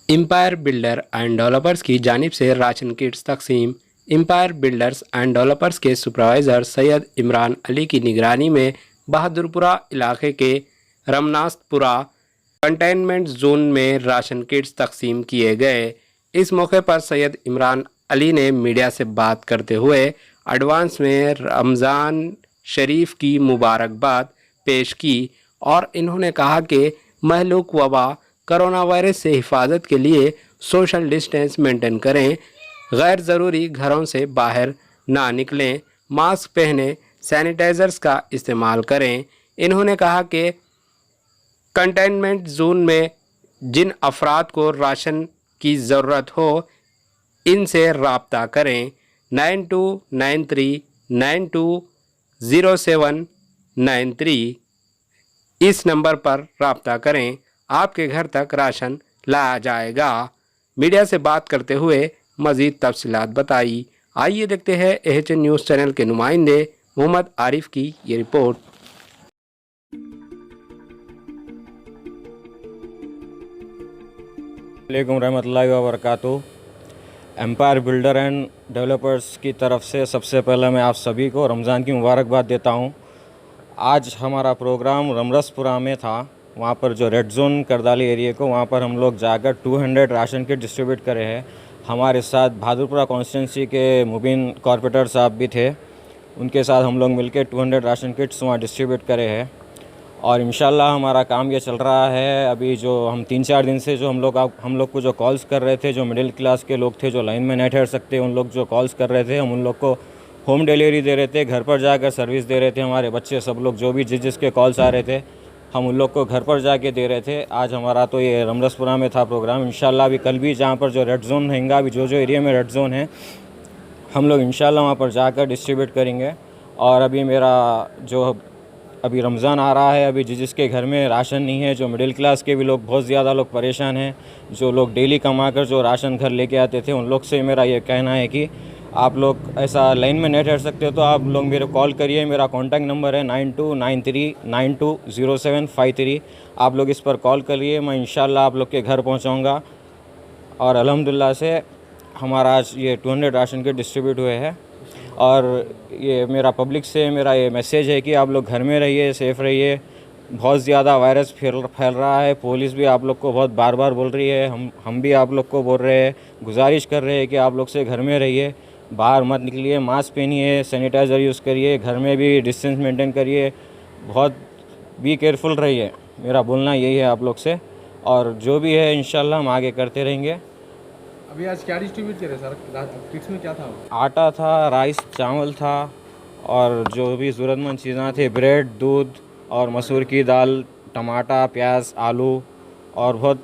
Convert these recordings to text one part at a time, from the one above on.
Empire builder and developers की जानिब से राशन किट्स तकसीम। एम्पायर बिल्डर्स एंड डेवलपर्स के सुपरवाइज़र सैयद इमरान अली की निगरानी में बहादुरपुरा इलाके के रमनास्तपुरा कंटेनमेंट जोन में राशन किट्स तकसीम किए गए। इस मौके पर सैयद इमरान अली ने मीडिया से बात करते हुए एडवांस में रमज़ान शरीफ की मुबारकबाद पेश की और इन्होंने कहा कि महलूक वबा कोरोना वायरस से हिफाजत के लिए सोशल डिस्टेंस मेंटेन करें, गैर ज़रूरी घरों से बाहर ना निकलें, मास्क पहने, सैनिटाइज़र्स का इस्तेमाल करें। इन्होंने कहा कि कंटेनमेंट जोन में जिन अफराद को राशन की ज़रूरत हो इनसे रब्ता करें। 9293920793 इस नंबर पर रब्ता करें, आपके घर तक राशन लाया जाएगा। मीडिया से बात करते हुए मज़ीद तफसीलात बताई। आइए देखते हैं एएचएन न्यूज़ चैनल के नुमाइंदे मोहम्मद आरिफ की ये रिपोर्ट। वालेकुम रहमतुल्लाहि व बरकातुहू। एम्पायर बिल्डर एंड डेवलपर्स की तरफ से सबसे पहले मैं आप सभी को रमज़ान की मुबारकबाद देता हूं। आज हमारा प्रोग्राम रमरसपुरा में था। वहां पर जो रेड जोन करदाली एरिया को वहां पर हम लोग जाकर 200 राशन किट डिस्ट्रीब्यूट करे हैं। हमारे साथ बहादुरपुरा कॉन्स्टिट्यूंसी के मुबीन कॉर्पोरेटर साहब भी थे। उनके साथ हम लोग मिलकर 200 राशन किट्स वहाँ डिस्ट्रीब्यूट करे हैं और इंशाल्लाह हमारा काम ये चल रहा है। अभी जो हम 3-4 दिन से जो हम लोग को जो कॉल्स कर रहे थे, जो मिडिल क्लास के लोग थे जो लाइन में नहीं ठहर सकते, उन लोग जो कॉल्स कर रहे थे, हम उन लोग को होम डिलीवरी दे रहे थे, घर पर जाकर सर्विस दे रहे थे। हमारे बच्चे सब लोग जो भी जिसके कॉल्स आ रहे थे हम उन लोग को घर पर जाके दे रहे थे। आज हमारा तो ये रमरसपुरा में था प्रोग्राम। इंशाल्लाह अभी कल भी जहाँ पर जो रेड जोन रहेंगे, अभी जो एरिया में रेड जोन है हम लोग इंशाल्लाह वहाँ पर जाकर डिस्ट्रीब्यूट करेंगे। और अभी मेरा जो अभी रमज़ान आ रहा है, अभी जिसके घर में राशन नहीं है, जो मिडिल क्लास के भी लोग बहुत ज़्यादा लोग परेशान हैं, जो लोग डेली कमा कर जो राशन घर लेके आते थे, उन लोग से मेरा ये कहना है कि आप लोग ऐसा लाइन में नहीं ठहर सकते तो आप लोग मेरे कॉल करिए। मेरा कॉन्टैक्ट नंबर है 9293920753। आप लोग इस पर कॉल करिए, मैं इंशाल्लाह आप लोग के घर पहुँचाऊँगा। और अल्हम्दुलिल्लाह से हमारा आज ये 200 राशन के डिस्ट्रीब्यूट हुए हैं। और ये मेरा पब्लिक से मेरा ये मैसेज है कि आप लोग घर में रहिए, सेफ़ रहिए। बहुत ज़्यादा वायरस फैल रहा है। पुलिस भी आप लोग को बहुत बार बार बोल रही है, हम भी आप लोग को बोल रहे हैं, गुजारिश कर रहे हैं कि आप लोग से घर में रहिए, बाहर मत निकलिए, मास्क पहनिए, सैनिटाइज़र यूज़ करिए, घर में भी डिस्टेंस मेंटेन करिए, बहुत बी केयरफुल रहिए। मेरा बोलना यही है आप लोग से। और जो भी है इंशाल्लाह हम आगे करते रहेंगे। अभी आज क्या डिस्ट्रीब्यूट करे सर? किट्स में क्या था? आटा था, राइस चावल था और जो भी ज़रूरतमंद चीज़ें थे, ब्रेड, दूध और मसूर की दाल, टमाटर, प्याज, आलू और बहुत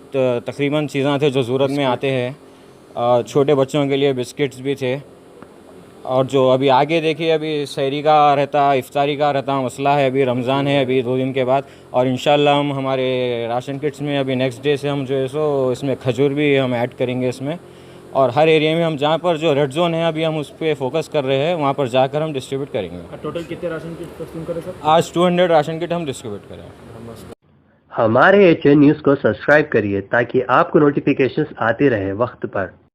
तकरीबन चीज़ें थे जो ज़रूरत में आते हैं। छोटे बच्चों के लिए बिस्किट्स भी थे। और जो अभी आगे देखिए, अभी सहरी का रहता, इफ्तारी का रहता मसला है। अभी रमज़ान है, अभी 2 दिन के बाद। और इंशाल्लाह हम हमारे राशन किट्स में अभी नेक्स्ट डे से हम जो है सो इसमें खजूर भी हम ऐड करेंगे इसमें। और हर एरिया में हम जहाँ पर जो रेड जोन है अभी हम उस पर फोकस कर रहे हैं, वहाँ पर जाकर हम डिस्ट्रीब्यूट करेंगे। टोटल कितने राशन किट तकसीम करें सर? आज 200 राशन किट हम डिस्ट्रीब्यूट करें। हमारे एएचएन न्यूज़ को सब्सक्राइब करिए ताकि आपको नोटिफिकेशंस आते रहे वक्त पर।